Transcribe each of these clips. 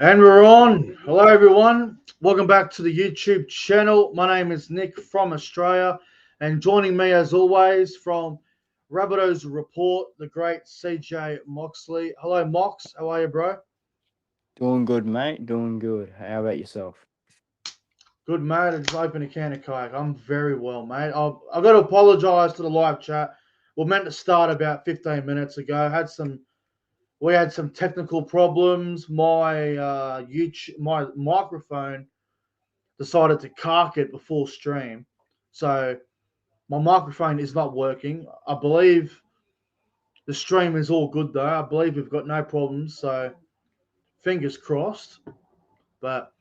And we're on. Hello, everyone. Welcome back to the YouTube channel. My name is Nick from Australia, and joining me, as always, from Rabbitohs Report, the great CJ Moxley. Hello, Mox. How are you, bro? Doing good, mate. Doing good. How about yourself? Good, mate. I just opened a can of Coke. I'm very well, mate. I've got to apologise to the live chat. We're meant to start about 15 minutes ago. We had some technical problems. My microphone decided to cark it before stream. So my microphone is not working. I believe the stream is all good though. I believe we've got no problems. So fingers crossed. But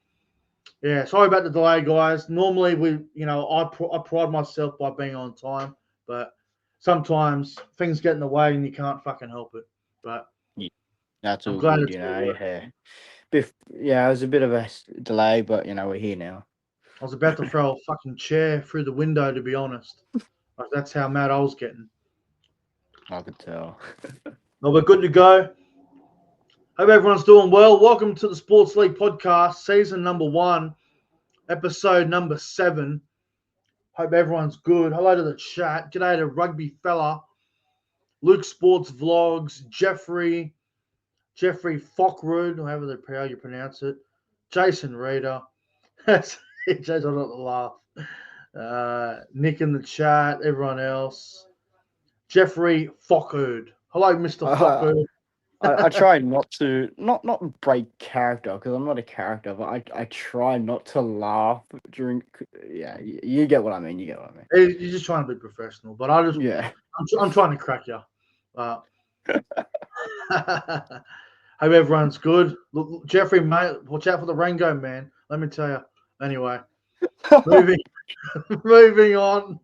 yeah, sorry about the delay, guys. Normally I pride myself by being on time, but sometimes things get in the way and you can't fucking help it. But Yeah, that's I'm all glad good, it's all working. Yeah, it was a bit of a delay, but we're here now. I was about to throw a fucking chair through the window, to be honest. Like, that's how mad I was getting. I could tell. Well, we're good to go. Hope everyone's doing well. Welcome to the Sports League podcast, season number 1, episode number 7. Hope everyone's good. Hello to the chat. G'day to Rugby Fella, Luke Sports Vlogs, Jeffrey Fockrud, however you pronounce it, Jason Reader. Jason, not to laugh. Nick in the chat, everyone else. Jeffrey Fockrud. Hello, Mr. Fockrud. I try not to not break character because I'm not a character, but I try not to laugh during. Yeah, you get what I mean. You get what I mean. You're just trying to be professional, but Yeah. I'm trying to crack you. Hope everyone's good. Look, Jeffrey, mate, watch out for the Rango, man. Let me tell you. Anyway, moving moving on.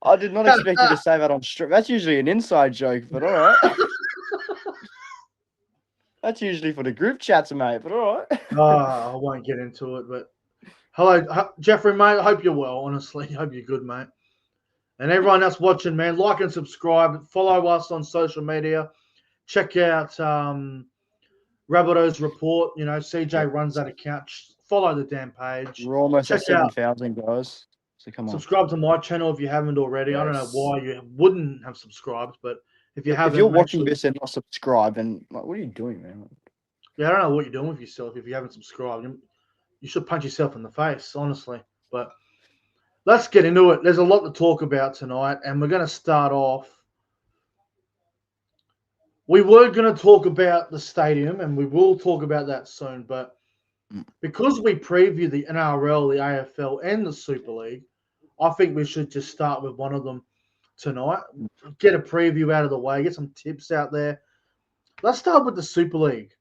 I did not expect you to say that on stream. That's usually an inside joke, but all right. That's usually for the group chats, mate. But all right. I won't get into it. But hello, Jeffrey, mate. I hope you're well. Honestly, I hope you're good, mate. And everyone that's watching, man, like and subscribe. Follow us on social media. Check out Rabbitohs Report. You know, CJ runs that account. Follow the damn page. We're almost Check at 7,000 guys. So come on. Subscribe to my channel if you haven't already. I don't know why you wouldn't have subscribed, but if you haven't, if you're watching this and not subscribed, then what are you doing, man? Yeah, I don't know what you're doing with yourself if you haven't subscribed. You should punch yourself in the face, honestly. But let's get into it. There's a lot to talk about tonight, and we're going to start off. We were going to talk about the stadium, and we will talk about that soon, but because we preview the NRL, the AFL, and the Super League, I think we should just start with one of them tonight. Get a preview out of the way, get some tips out there. Let's start with the Super League.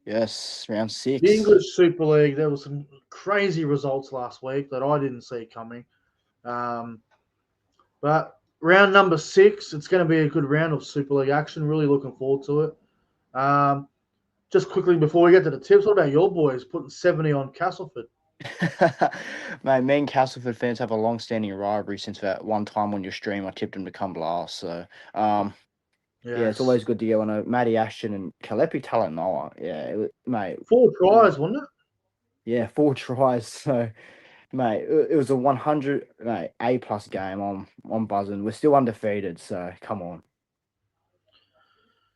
Yes, round 6. The English Super League, there were some crazy results last week that I didn't see coming. But round number 6, it's going to be a good round of Super League action. Really looking forward to it. Just quickly before we get to the tips, what about your boys putting 70 on Castleford? Mate, me and Castleford fans have a long-standing rivalry since that one time on your stream I tipped him to come last. So, yeah, it's always good to get on a Matty Ashton and Kalepi Talanoa. Yeah, mate. 4 tries, wasn't it? Yeah, 4 tries. So, mate, it was a 100 A+ game. I'm buzzing. We're still undefeated, so come on.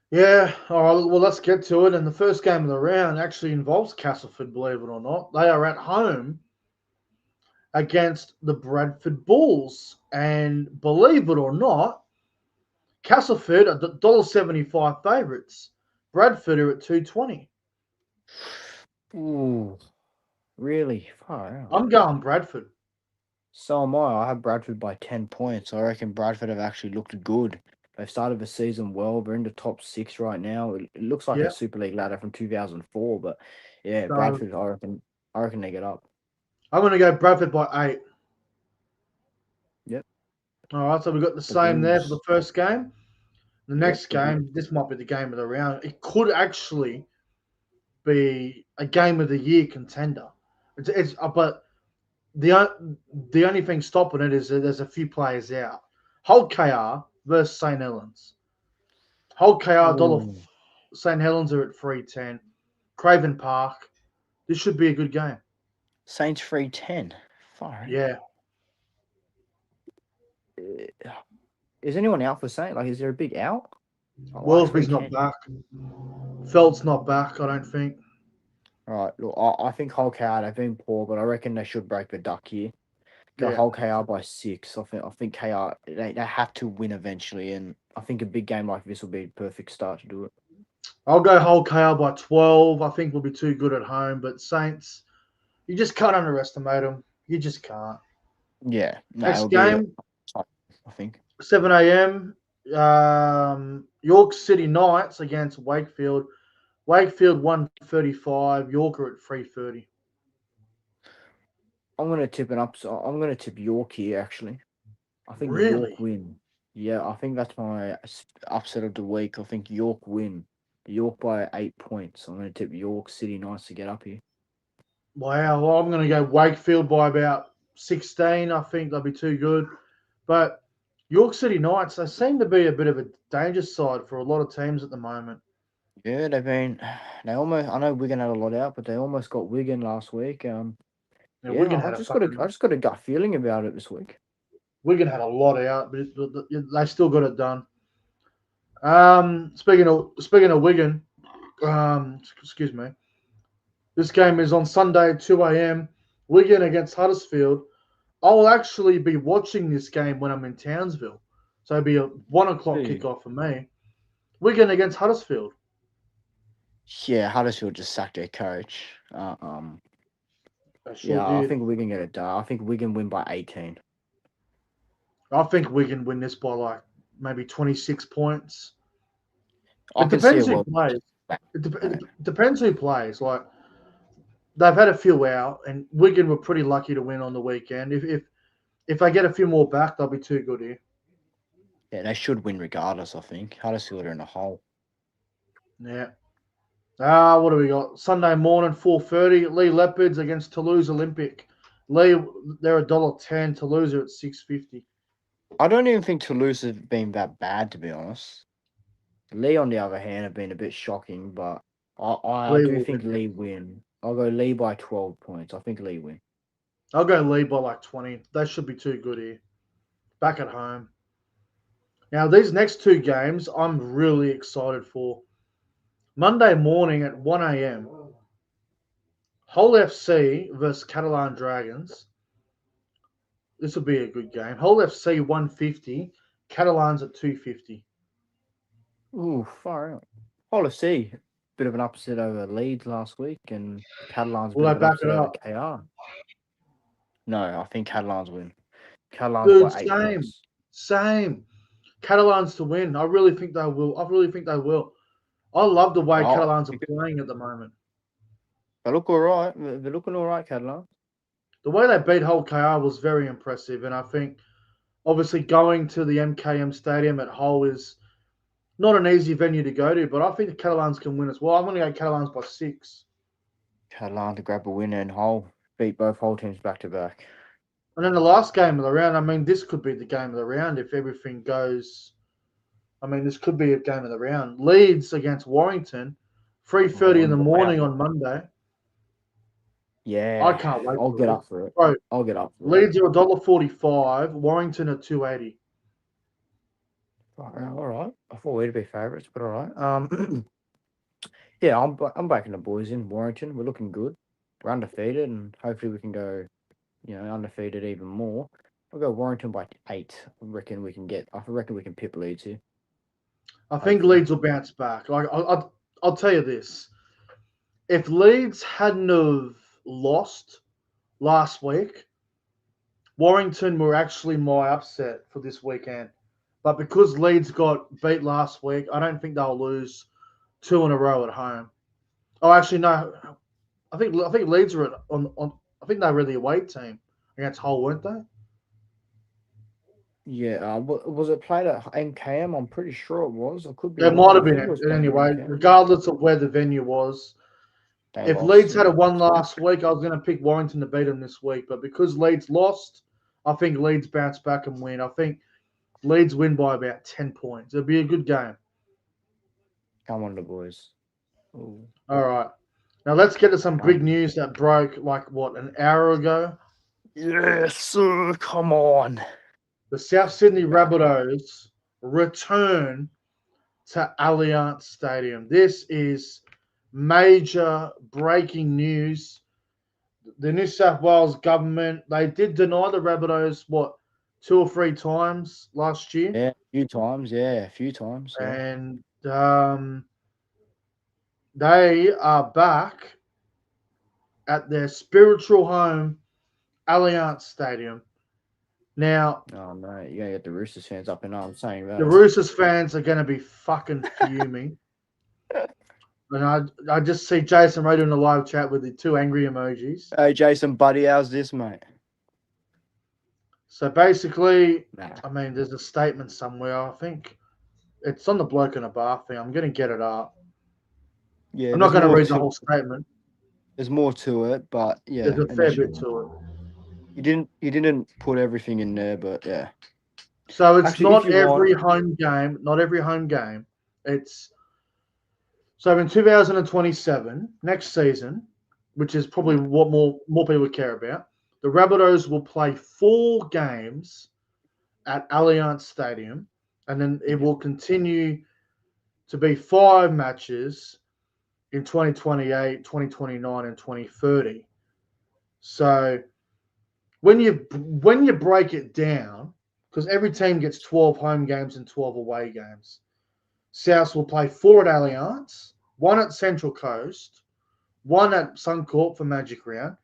Yeah, all right. Well, let's get to it. And the first game of the round actually involves Castleford, believe it or not. They are at home against the Bradford Bulls. And believe it or not, Castleford are $1.75 favourites. Bradford are at $2.20. Ooh, really? Far out. I'm going Bradford. So am I. I have Bradford by 10 points. I reckon Bradford have actually looked good. They've started the season well. They're in the top 6 right now. It looks like a Super League ladder from 2004, but yeah, so, Bradford. I reckon they get up. I'm going to go Bradford by 8. Yep. All right, so we've got the same there for the first game. The next game, this might be the game of the round. It could actually be a game of the year contender. But the only thing stopping it is that there's a few players out. Hull KR versus St. Helens. Hull KR St. Helens are at 310. Craven Park. This should be a good game. Saints 310. Fine. Yeah. Is anyone out for Saint? Like, is there a big out? Wellesby's not back. Felt's not back, I don't think. All right. Look, I think Hull KR, they've been poor, but I reckon they should break the duck here. Go Hull KR by 6. I think KR, they have to win eventually, and I think a big game like this will be a perfect start to do it. I'll go Hull KR by 12. I think we'll be too good at home, but Saints, you just can't underestimate them. You just can't. Yeah. No, Next game, I think 7 a.m. York City Knights against Wakefield. Wakefield 135. York are at 330. I'm gonna tip it up. So I'm gonna tip York here. Actually, I think Really? York win. Yeah, I think that's my upset of the week. I think York win. York by 8 points. I'm gonna tip York City Knights to get up here. Wow. Well, I'm going to go Wakefield by about 16. I think they'll be too good. But York City Knights, they seem to be a bit of a danger side for a lot of teams at the moment. Yeah, they almost. I know Wigan had a lot out, but they almost got Wigan last week. Wigan had I just got a gut feeling about it this week. Wigan had a lot out, but they still got it done. Speaking of Wigan, excuse me. This game is on Sunday at 2 a.m. Wigan against Huddersfield. I'll actually be watching this game when I'm in Townsville. So it'll be a 1 o'clock kickoff for me. Wigan against Huddersfield. Yeah, Huddersfield just sacked their coach. I think Wigan get it done. I think Wigan win by 18. I think Wigan win this by like maybe 26 points. It depends who plays. It depends who plays. Like, they've had a few out, and Wigan were pretty lucky to win on the weekend. If they get a few more back, they'll be too good here. Yeah, they should win regardless, I think. Huddersfield are in a hole. Yeah. What do we got? Sunday morning, 4:30. Lee Leopards against Toulouse Olympic. Lee, they're $1.10. Toulouse are at $6.50. I don't even think Toulouse has been that bad, to be honest. Lee, on the other hand, have been a bit shocking, but I do think Lee win. I'll go Lee by 12 points. I think Lee win. I'll go Lee by like 20. They should be too good here. Back at home. Now, these next two games, I'm really excited for. Monday morning at 1 a.m. Hull FC versus Catalan Dragons. This will be a good game. Hull FC 150, Catalans at 250. Ooh, far out. Hull FC, bit of an upset over Leeds last week, and Catalans will they back it up? KR. No, I think Catalans win. Catalans by 8 points. Same. Catalans to win. I really think they will. I love the way Catalans are playing at the moment. They look all right. They're looking all right, Catalans. The way they beat Hull KR was very impressive, and I think obviously going to the MKM Stadium at Hull is not an easy venue to go to, but I think the Catalans can win as well. I'm going to go Catalans by 6. Catalans to grab a win and Hull beat both Hull teams back to back. And then the last game of the round, I mean, this could be the game of the round if everything goes. I mean, this could be a game of the round. Leeds against Warrington, 3:30 in the morning on Monday. Yeah, I can't wait. I'll get up for it. Bro, I'll get up. Leeds are $1.45. Warrington at $2.80. All right. I thought we'd be favourites, but all right. Yeah, I'm backing the boys in Warrington. We're looking good. We're undefeated, and hopefully we can go, undefeated even more. I'll go Warrington by 8. I reckon we can pip Leeds here. I think Leeds will bounce back. Like I'll tell you this: if Leeds hadn't have lost last week, Warrington were actually my upset for this weekend. But because Leeds got beat last week, I don't think they'll lose 2 in a row at home. Oh, actually, no. I think Leeds are on. I think they were the away team against Hull, weren't they? Yeah. Was it played at MKM? I'm pretty sure it was. It could be. It might have been it. Anyway, regardless of where the venue was. If Leeds had won last week, I was going to pick Warrington to beat them this week. But because Leeds lost, I think Leeds bounce back and win. I think Leeds win by about 10 points. It'll be a good game. Come on, the boys. Ooh. All right. Now let's get to some big news that broke an hour ago. Yes, sir. Come on. The South Sydney Rabbitohs return to Allianz Stadium. This is major breaking news. The New South Wales government, they did deny the Rabbitohs, 2 or 3 times last year? Yeah, a few times. Yeah. And they are back at their spiritual home, Allianz Stadium. Now, oh no, you gotta get the Roosters fans up in arms saying that. The Roosters fans are going to be fucking fuming. And I just see Jason right in the live chat with the 2 angry emojis. Hey, Jason, buddy, how's this, mate? So basically, I mean, there's a statement somewhere. I think it's on the bloke in a bar thing. I'm going to get it up. Yeah, I'm not going to read the whole statement. There's more to it, but yeah, there's a fair bit to it. You didn't put everything in there, but yeah. So it's actually, not every home game. Not every home game. It's so in 2027, next season, which is probably what more people care about. The Rabbitohs will play 4 games at Allianz Stadium, and then it will continue to be 5 matches in 2028, 2029, and 2030. So when you break it down, because every team gets 12 home games and 12 away games, South will play 4 at Allianz, 1 at Central Coast, 1 at Suncorp for Magic Round.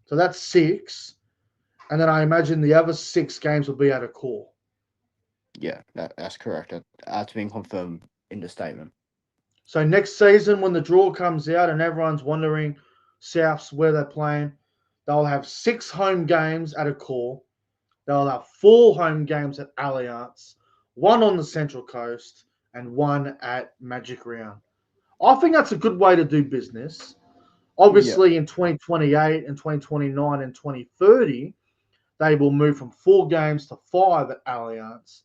So that's 6. And then I imagine the other 6 games will be at Accor. Yeah, that's correct. That's been confirmed in the statement. So next season, when the draw comes out and everyone's wondering Souths where they're playing, they'll have 6 home games at Accor. They'll have 4 home games at Allianz, 1 on the Central Coast, and 1 at Magic Round. I think that's a good way to do business. Obviously, in 2028 and 2029 and 2030, they will move from 4 games to 5 at Allianz.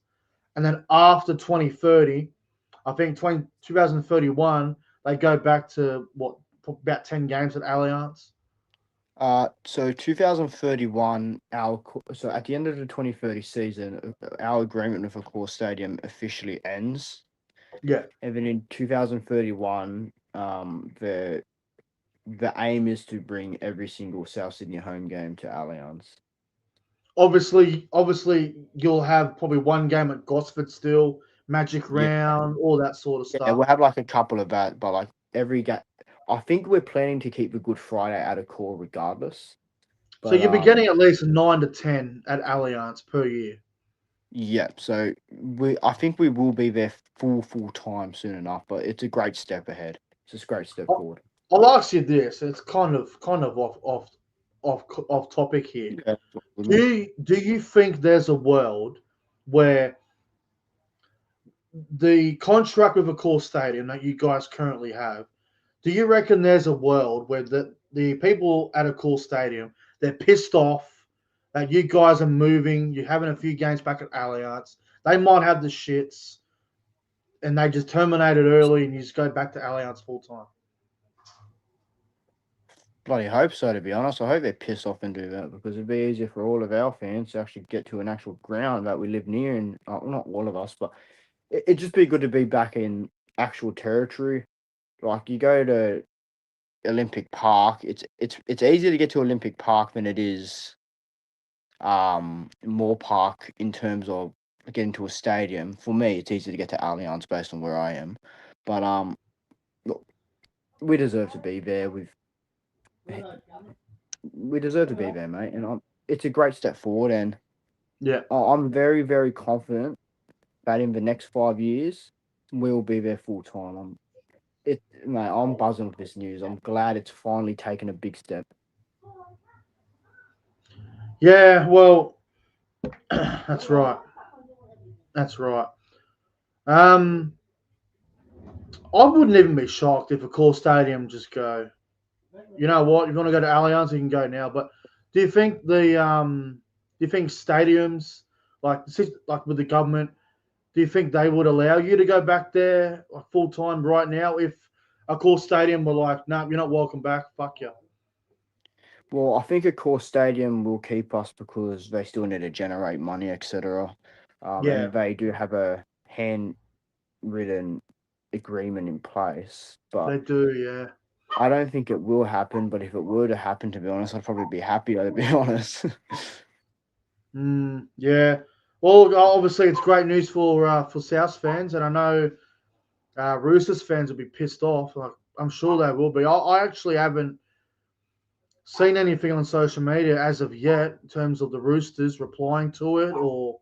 And then after 2030, I think 2031, they go back to about 10 games at Allianz. So 2031, so at the end of the 2030 season, our agreement with Accor Stadium officially ends. Yeah. And then in 2031, the aim is to bring every single South Sydney home game to Allianz. Obviously, you'll have probably 1 game at Gosford still, Magic Round, all that sort of stuff. Yeah, we'll have like a couple of that, but like every game, I think we're planning to keep the Good Friday at Accor regardless. But, so you'll be getting at least 9 to 10 at Allianz per year. Yeah, so I think we will be there full time soon enough, but it's a great step ahead. It's just a great step forward. I'll ask you this. It's kind of off topic here. Yeah. Do you think there's a world where the contract with Accor Stadium that you guys currently have, do you reckon there's a world where the people at Accor Stadium, they're pissed off that you guys are moving, you're having a few games back at Allianz, they might have the shits, and they just terminate it early and you just go back to Allianz full time? Bloody hope so, to be honest. I hope they're pissed off and do that, because it'd be easier for all of our fans to actually get to an actual ground that we live near, and not all of us, but it'd just be good to be back in actual territory. Like, you go to Olympic Park, it's easier to get to Olympic Park than it is Moore Park in terms of getting to a stadium. For me, it's easier to get to Allianz based on where I am. But look, we deserve to be there. We deserve to be there, mate, and it's a great step forward. And yeah, I'm very, very confident that in the next 5 years we'll be there full time. Mate, I'm buzzing with this news. I'm glad it's finally taken a big step. Yeah, well, that's right. That's right. I wouldn't even be shocked if Accor Stadium just go, you know what, if you want to go to Allianz, you can go now. But do you think stadiums, like with the government, Do you think they would allow you to go back there like full time right now if Accor Stadium were like, no, you're not welcome back. Fuck you. Well, I think Accor Stadium will keep us because they still need to generate money, etc. Yeah, And they do have a handwritten agreement in place. But they do. Yeah. I don't think it will happen. But if it were to happen, to be honest, I'd probably be happier, to be honest. Yeah. Well, obviously, it's great news for South fans, and I know Roosters fans will be pissed off. Like, I'm sure they will be. I actually haven't seen anything on social media as of yet in terms of the Roosters replying to it, or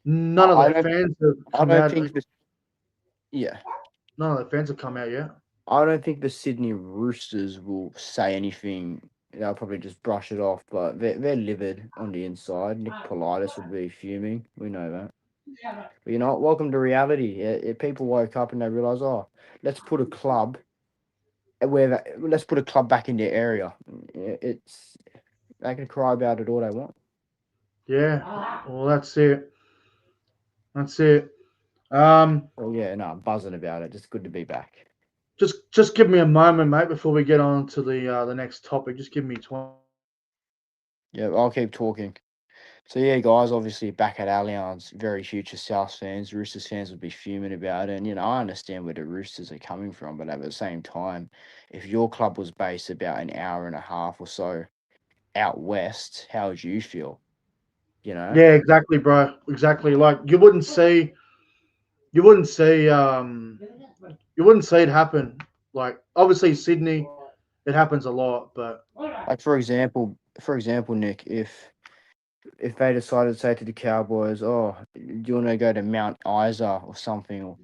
none of I their don't. fans have I come don't out. think. Yeah. None of their fans have come out yet. I don't think the Sydney Roosters will say anything. They'll probably just brush it off, but they're livid on the inside. Nick Politis would be fuming. We know that. But you know what? Welcome to reality. People woke up and they realised, oh, let's put a club let's put a club back in their area. It's they can cry about it all they want. Yeah. Well, that's it. That's it. Oh yeah, no, I'm buzzing about it. Just good to be back. Just give me a moment, mate, before we get on to the next topic. Just give me 20. Yeah, I'll keep talking. So yeah, guys, obviously back at Allianz, very future South fans, Roosters fans would be fuming about it. And I understand where the Roosters are coming from, but at the same time, if your club was based about an hour and a half or so out west, how would you feel? You know? Yeah, exactly, bro. Exactly. Like you wouldn't see it happen. Like obviously Sydney, it happens a lot, but Like for example, Nick, if they decided to say to the Cowboys, "Oh, do you want to go to Mount Isa or something?" Or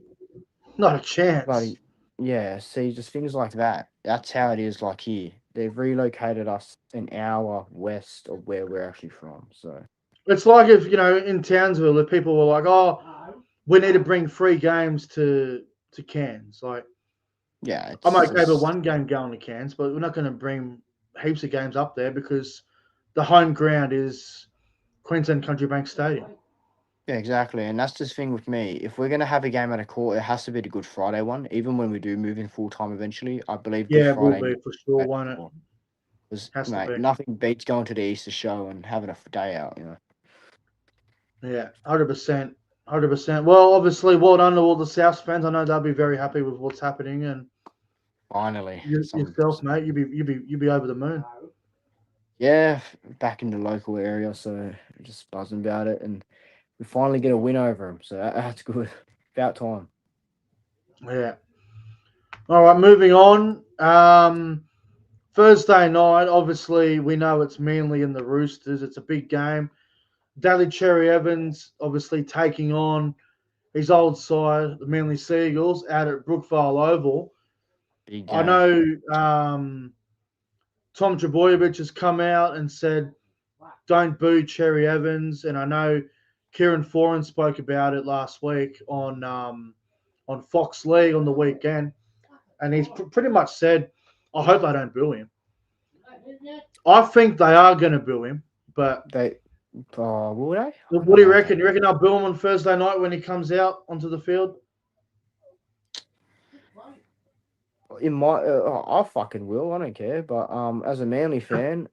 not a chance. bloody, yeah. See, just things like that. That's how it is. Like here, they've relocated us an hour west of where we're actually from. So It's like if in Townsville, if people were like, "Oh, we need to bring 3 games to Cairns." Like yeah, I'm it's okay with just one game going to Cairns, but we're not going to bring heaps of games up there because the home ground is Queensland Country Bank Stadium. yeah, exactly. And that's the thing with me. If we're gonna have a game at a court, it has to be the Good Friday one. Even when we do move in full time eventually, I believe Good Yeah, it will Friday be needs for to be sure, at won't the it? court. Because Has to mate, be. nothing beats going to the Easter show and having a day out. Yeah, 100%. 100%. Well, obviously, well done to all the South fans. I know they'll be very happy with what's happening, and Finally, some yourself, mate, you'd be over the moon. yeah, back in the local area, so just buzzing about it, and we finally get a win over them, so that's good. About time. Yeah. All right, moving on. Thursday night, obviously, we know it's Manly and the Roosters. It's a big game. Daly Cherry Evans, obviously, taking on his old side, the Manly Seagulls, out at Brookvale Oval. Big I game. know Tom Trebojevic has come out and said, don't boo Cherry Evans. And I know Kieran Foran spoke about it last week on Fox League on the weekend. And he's pretty much said, I hope they don't boo him. I think they are going to boo him. But They, will they? I what don't do you know if reckon? they. You reckon they'll boo him on Thursday night when he comes out onto the field? In my, I fucking will. I don't care. But as a Manly fan,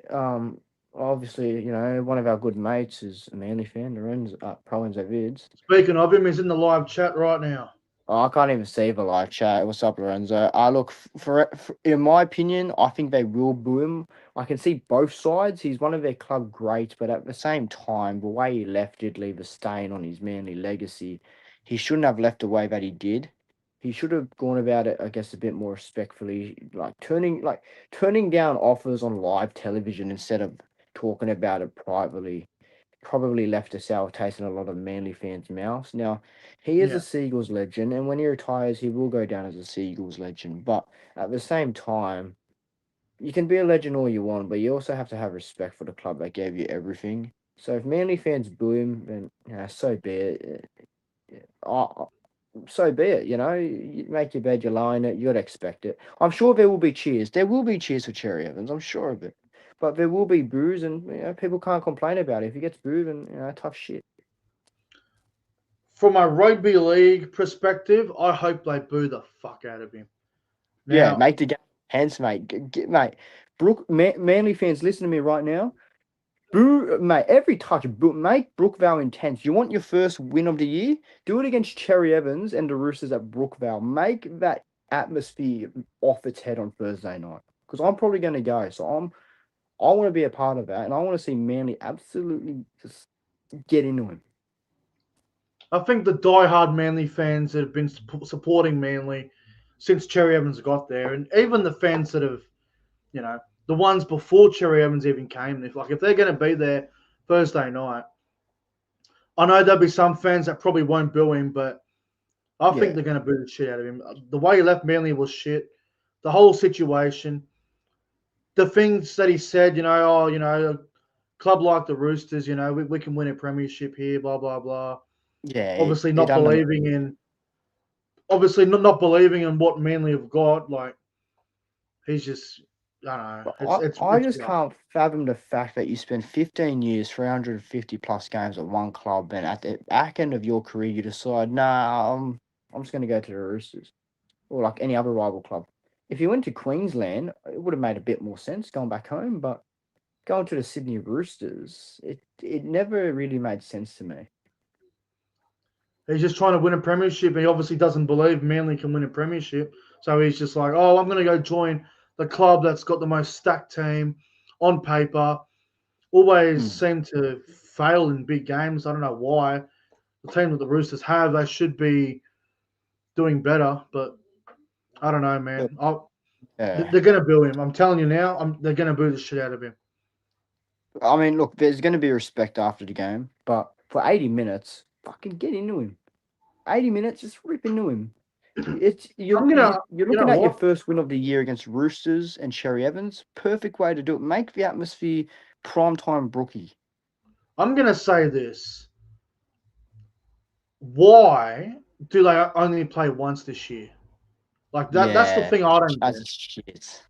um, obviously, one of our good mates is a Manly fan. Lorenzo, Pro Enzo Vids. Speaking of him, he's in the live chat right now. Oh, I can't even see the live chat. What's up, Lorenzo? Look, in my opinion, I think they will boo him. I can see both sides. He's one of their club greats, but at the same time, the way he left did leave a stain on his Manly legacy. He shouldn't have left the way that he did. He should have gone about it, I guess, a bit more respectfully, turning down offers on live television instead of talking about it privately. Probably left a sour taste in a lot of Manly fans' mouths. Now, he is a Yeah. Seagulls legend, and when he retires, he will go down as a Seagulls legend. But at the same time, you can be a legend all you want, but you also have to have respect for the club that gave you everything. So if Manly fans boo him, then so be it. So be it. You make your bed, you lie in it. You got to expect it. I'm sure there will be cheers. There will be cheers for Cherry Evans. I'm sure of it. But there will be boos, and people can't complain about it. If he gets booed, then tough shit. from a rugby league perspective, I hope they boo the fuck out of him. Yeah, make the game tense, mate. Mate, Manly fans, listen to me right now. Boo, mate, every touch, make Brookvale intense. You want your first win of the year? Do it against Cherry Evans and the Roosters at Brookvale. Make that atmosphere off its head on Thursday night. Because I'm probably going to go. So I want to be a part of that. And I want to see Manly absolutely just get into him. I think the diehard Manly fans that have been supporting Manly since Cherry Evans got there, and even the fans that have, the ones before Cherry Evans even came, if they're going to be there Thursday night, I know there'll be some fans that probably won't boo him, but I think they're going to boo the shit out of him. The way he left Manly was shit. The whole situation, the things that he said, a club like the Roosters, we can win a premiership here, blah, blah, blah. Yeah. Obviously not believing in what Manly have got. Like, he's just, I don't know. I just can't fathom the fact that you spend 15 years, 350 plus games at one club, and at the back end of your career, you decide, nah, I'm just going to go to the Roosters or like any other rival club. If you went to Queensland, it would have made a bit more sense going back home, but going to the Sydney Roosters, it never really made sense to me. He's just trying to win a premiership. He obviously doesn't believe Manly can win a premiership. So he's just like, oh, I'm going to go join the club that's got the most stacked team on paper. Always seem to fail in big games. I don't know why. The team that the Roosters have, they should be doing better. But I don't know, man. They're going to boo him. I'm telling you now, they're going to boo the shit out of him. I mean, look, there's going to be respect after the game. But for 80 minutes, fucking get into him. 80 minutes, just rip into him. You're looking at your first win of the year against Roosters and Cherry Evans. Perfect way to do it. Make the atmosphere primetime Brookie. I'm going to say this. Why do they only play once this year? Like that. That's the thing I don't get. Shit.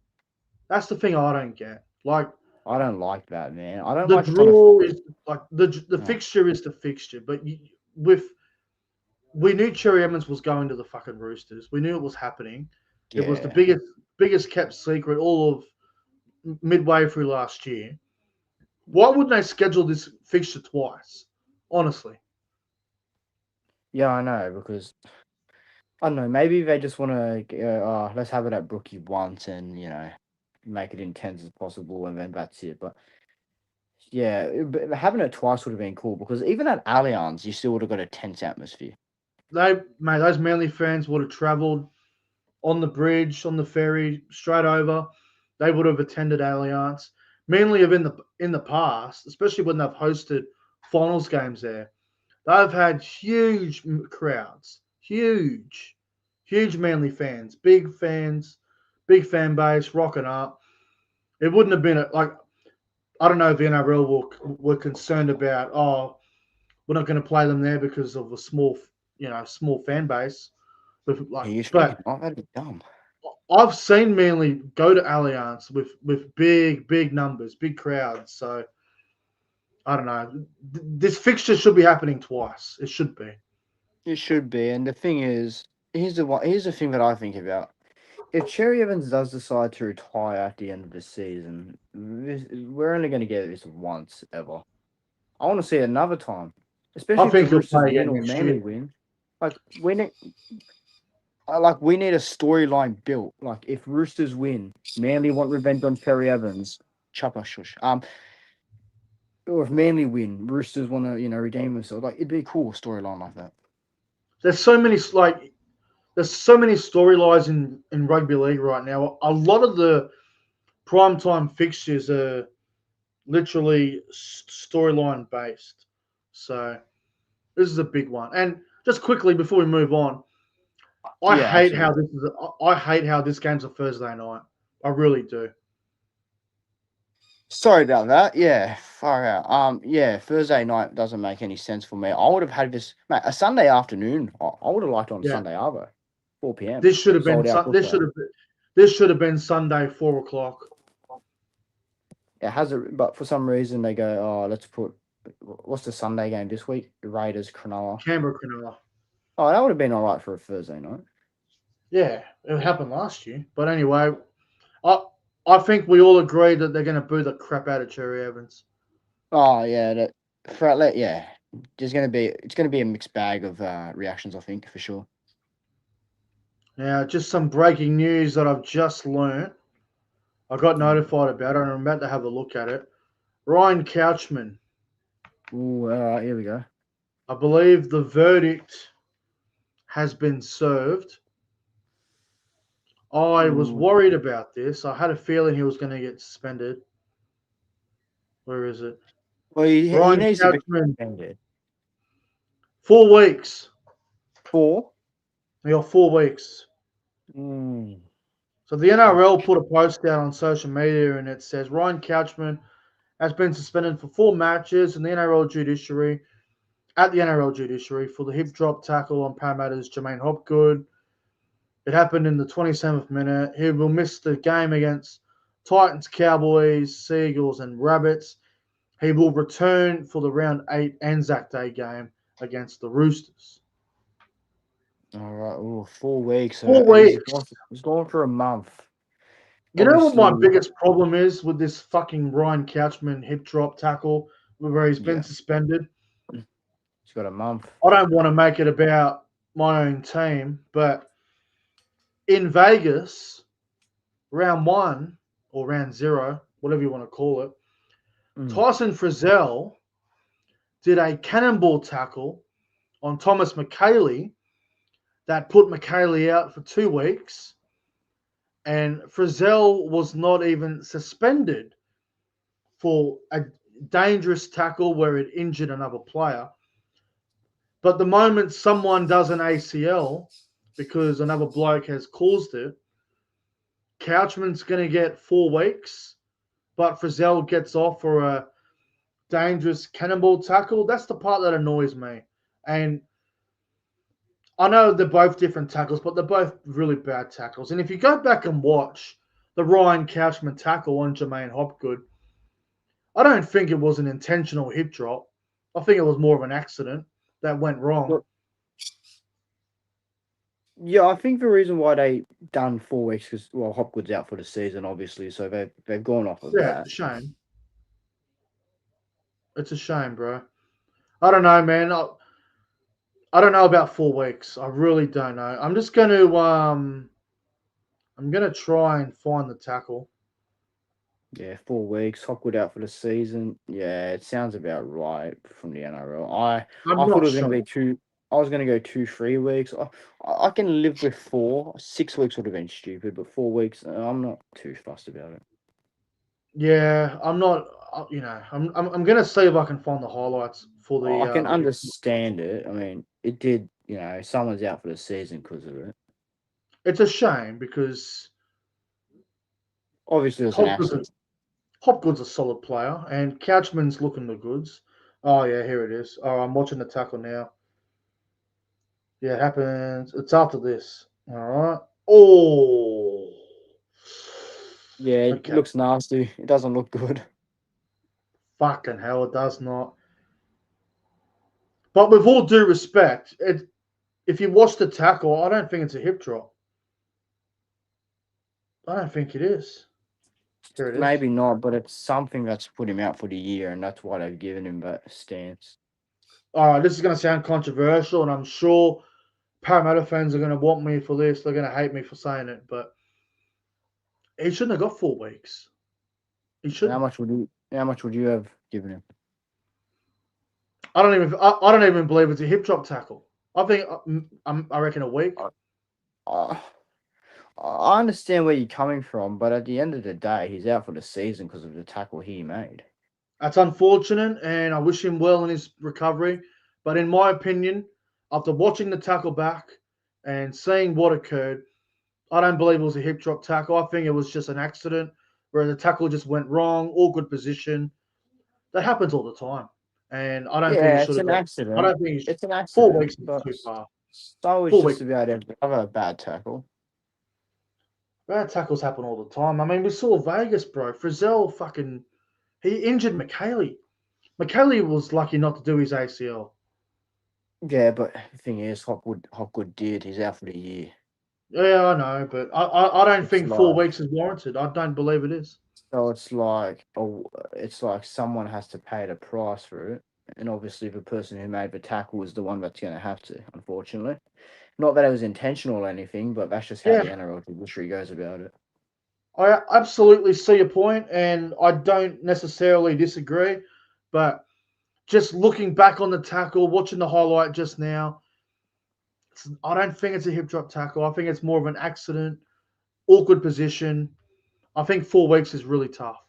That's the thing I don't get. Like, I don't like that, man. I don't the like draw is like the fixture is the fixture, but we knew Cherry Evans was going to the fucking Roosters. We knew it was happening. Yeah. It was the biggest kept secret all of midway through last year. Why wouldn't they schedule this fixture twice? Honestly. Yeah, I know, because I don't know. Maybe they just want to let's have it at Brookie once and make it intense as possible, and then that's it. But yeah, having it twice would have been cool, because even at Allianz, you still would have got a tense atmosphere. Those Manly fans would have travelled on the bridge, on the ferry, straight over. They would have attended Allianz. Manly have in the past, especially when they've hosted finals games there, they've had huge crowds, huge Manly fans, big fan base, rocking up. It wouldn't have been I don't know if the NRL were concerned about, we're not going to play them there because of a small fan base. But that'd be dumb. I've seen Manly go to Allianz with big numbers, big crowds. So I don't know. This fixture should be happening twice. It should be. It should be. And the thing is, here's the thing that I think about. If Cherry Evans does decide to retire at the end of the season, we're only going to get this once ever. I want to see it another time, especially if the Roosters win or Manly win. We need a storyline built. Like, if Roosters win, Manly want revenge on Cherry Evans. Chopper shush. Or if Manly win, Roosters want to redeem themselves. Like, it'd be a cool storyline like that. There's so many storylines in rugby league right now. A lot of the primetime fixtures are literally storyline based. So this is a big one. And just quickly before we move on, I hate how this game's a Thursday night. I really do. Sorry about that. Yeah, far out. Thursday night doesn't make any sense for me. I would have had this, mate, a Sunday afternoon. I would have liked it on Sunday Arvo, 4 p.m. This should have been Sunday 4 o'clock. It has it, but for some reason they go, let's put What's the Sunday game this week? The Raiders, Cronulla. Canberra, Cronulla. Oh, that would have been all right for a Thursday night. Yeah, it happened last year. But anyway, I think we all agree that they're going to boo the crap out of Cherry Evans. Oh yeah, yeah. It's gonna be a mixed bag of reactions, I think, for sure. Now, just some breaking news that I've just learnt. I got notified about it, and I'm about to have a look at it. Ryan Couchman. Ooh, all right, here we go. I believe the verdict has been served. I was worried about this. I had a feeling he was going to get suspended. Where is it? Well, he Ryan needs to be Couchman, suspended. 4 weeks. 4? He got 4 weeks. So the NRL put a post out on social media, and it says Ryan Couchman has been suspended for 4 matches in the NRL judiciary for the hip drop tackle on Parramatta's Jermaine Hopgood. It happened in the 27th minute. He will miss the game against Titans, Cowboys, Seagulls, and Rabbits. He will return for the round 8 Anzac Day game against the Roosters. All right. Ooh, 4 weeks. 4 weeks. He's gone for a month. You know what my biggest problem is with this fucking Ryan Couchman hip drop tackle where he's been suspended? He's got a month. I don't want to make it about my own team, but in Vegas, round 1 or round 0, whatever you want to call it, Tyson Frizzell did a cannonball tackle on Thomas McKaylee that put McKaylee out for 2 weeks, and Frizzell was not even suspended for a dangerous tackle where it injured another player. But the moment someone does an ACL because another bloke has caused it, Couchman's going to get 4 weeks, but Frizzell gets off for a dangerous cannonball tackle. That's the part that annoys me. And I know they're both different tackles, but they're both really bad tackles. And if you go back and watch the Ryan Couchman tackle on Jermaine Hopgood, I don't think it was an intentional hip drop. I think it was more of an accident that went wrong. Yeah, I think the reason why they done 4 weeks because Hopgood's out for the season, obviously, so they've gone off of that. It's a shame. It's a shame, bro. I don't know, man. I don't know about 4 weeks. I really don't know. I'm just going to try and find the tackle. Yeah, 4 weeks. Hopgood out for the season. Yeah, it sounds about right from the NRL. I thought it was going to be 2. I was going to go 2-3 weeks. I can live with 4. 6 weeks would have been stupid, but 4 weeks, I'm not too fussed about it. Yeah, I'm not. I'm going to see if I can find the highlights for the. I can understand it. I mean, it did. Someone's out for the season because of it. It's a shame because obviously it's an accident. Hopgood's a solid player, and Couchman's looking the goods. Oh yeah, here it is. Oh, I'm watching the tackle now. Yeah, it happens. It's after this. All right. Oh. Yeah, it looks nasty. It doesn't look good. Fucking hell, it does not. But with all due respect, if you watch the tackle, I don't think it's a hip drop. I don't think it is. Here it is. Maybe not, but it's something that's put him out for the year, and that's why they've given him that stance. All right, this is going to sound controversial, and I'm sure Parramatta fans are going to want me for this. They're going to hate me for saying it, but he shouldn't have got 4 weeks. He shouldn't. How much would you have given him? I don't even believe it's a hip drop tackle. I reckon a week. I understand where you're coming from, but at the end of the day, he's out for the season because of the tackle he made. That's unfortunate, and I wish him well in his recovery. But in my opinion, after watching the tackle back and seeing what occurred, I don't believe it was a hip drop tackle. I think it was just an accident where the tackle just went wrong, awkward position. That happens all the time. And I don't think it should have been. Accident. I don't think it's an accident. 4 weeks is too far. So is just about every other bad tackle. Bad tackles happen all the time. I mean, we saw Vegas, bro. Frizzell he injured McKaylee. McKelly was lucky not to do his ACL. Yeah, but the thing is, Hopgood did. He's out for the year. Yeah, I know, but I don't It's think 4 like weeks is warranted. I don't believe it is. so. It's like someone has to pay the price for it, and obviously the person who made the tackle is the one that's going to have to. Unfortunately, not that it was intentional or anything, but that's just how the Yeah, NRL judiciary goes about it. I absolutely see your point, and I don't necessarily disagree. But just looking back on the tackle, watching the highlight just now, I don't think it's a hip drop tackle. I think it's more of an accident, awkward position. I think 4 weeks is really tough.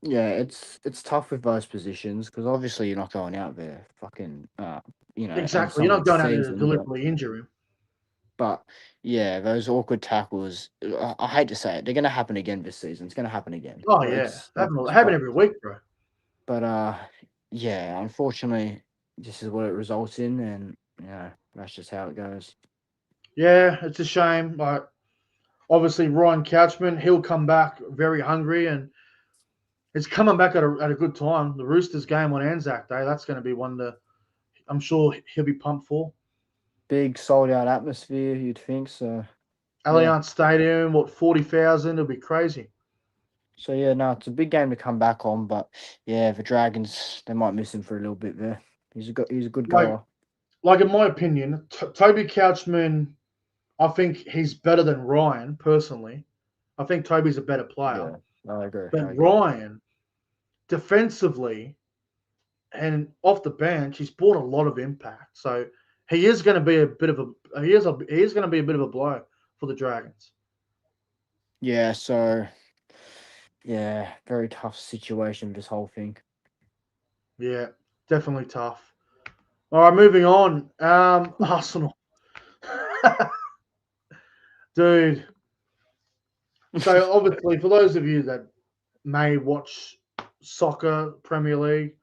Yeah, it's tough with those positions because obviously you're not going out there fucking end Exactly. You're not someone's going out there to season, deliberately injure him. but yeah, those awkward tackles. I hate to say it, they're going to happen again this season. It's going to happen again. Oh But yeah, it's happen every week, bro. but yeah, unfortunately, this is what it results in, and that's just how it goes. Yeah, it's a shame. Like obviously Ryan Couchman, he'll come back very hungry, and it's coming back at a good time. The Roosters game on Anzac Day, that's going to be one that I'm sure he'll be pumped for. Big sold out atmosphere, you'd think. So yeah, Allianz Stadium, what 40,000? It'll be crazy. so yeah, no, it's a big game to come back on, but yeah, the Dragons they might miss him for a little bit there. He's a good Like, goer. like in my opinion, Toby Couchman, I think he's better than Ryan personally. I think Toby's a better player, Yeah, I agree. but I agree. Ryan defensively and off the bench, he's brought a lot of impact. So he is going to be a bit of he is going to be a bit of a blow for the Dragons. Yeah, so yeah, very tough situation. This whole thing. Yeah, definitely tough. All right, moving on. Arsenal, dude. So obviously, for those of you that may watch soccer Premier League,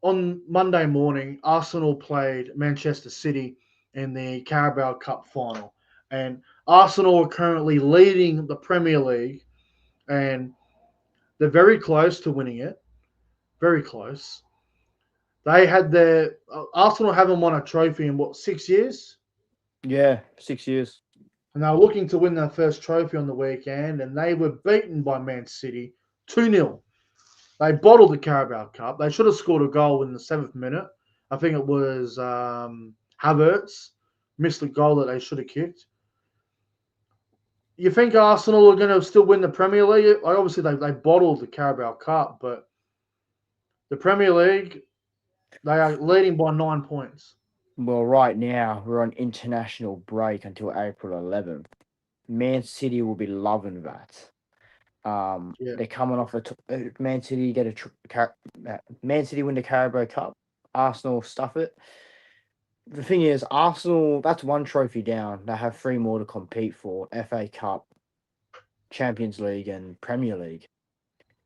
on Monday morning, Arsenal played Manchester City in the Carabao Cup final, and Arsenal are currently leading the Premier League, and they're very close to winning it. Very close. They had their Arsenal haven't won a trophy in what 6 years, Yeah, 6 years. and they were looking to win their first trophy on the weekend, and they were beaten by Man City 2-0. They bottled the Carabao Cup. They should have scored a goal in the 7th minute. I think it was Havertz missed the goal that they should have kicked. You think Arsenal are going to still win the Premier League? Like obviously, they bottled the Carabao Cup, but the Premier League, they are leading by 9 points. Well, right now we're on international break until April 11th. Man City will be loving that. Yeah. They're coming off Man City get Man City win the Carabao Cup. Arsenal stuff it. The thing is, Arsenal that's one trophy down. They have three more to compete for: FA Cup, Champions League, and Premier League.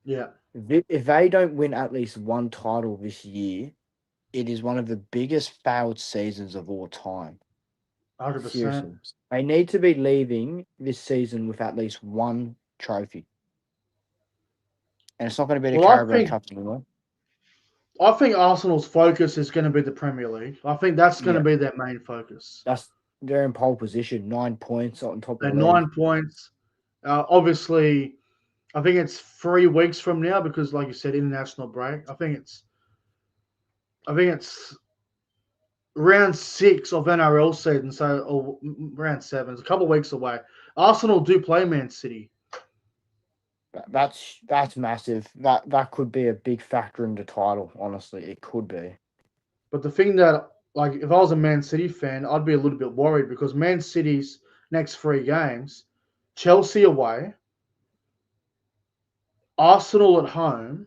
Yeah. If they don't win at least one title this year, it is one of the biggest failed seasons of all time. 100%. Seriously, they need to be leaving this season with at least one trophy, and it's not going to be the Well, Carabao Cup anymore. I think Arsenal's focus is going to be the Premier League. I think that's going to Yeah, be their main focus. they're in pole position, 9 points on top of They're the league. 9 points. Obviously, I think it's 3 weeks from now because, like you said, international break. I think it's round 6 of NRL season, so or round 7. It's a couple of weeks away. Arsenal do play Man City. That's massive. That could be a big factor in the title. Honestly, it could be. But the thing that, like, if I was a Man City fan, I'd be a little bit worried because Man City's next 3 games, Chelsea away, Arsenal at home,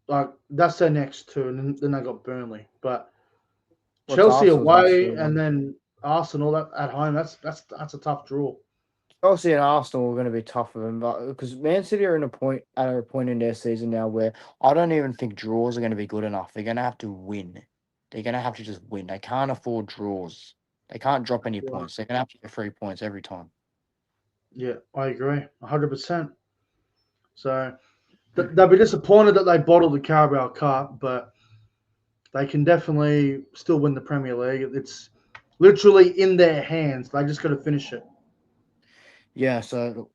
like that's their next two, and then they got Burnley. But What's Chelsea Arsenal's next away three? and then Arsenal at home. That's a tough draw. Chelsea and Arsenal are going to be tough for them, but because Man City are at a point in their season now where I don't even think draws are going to be good enough. They're going to have to win. They're going to have to just win. They can't afford draws. They can't drop any Right. points. They're going to have to get 3 points every time. Yeah, I agree, 100%. So They'll be disappointed that they bottled the Carabao Cup, but they can definitely still win the Premier League. It's literally in their hands. They just got to finish it. Yeah, so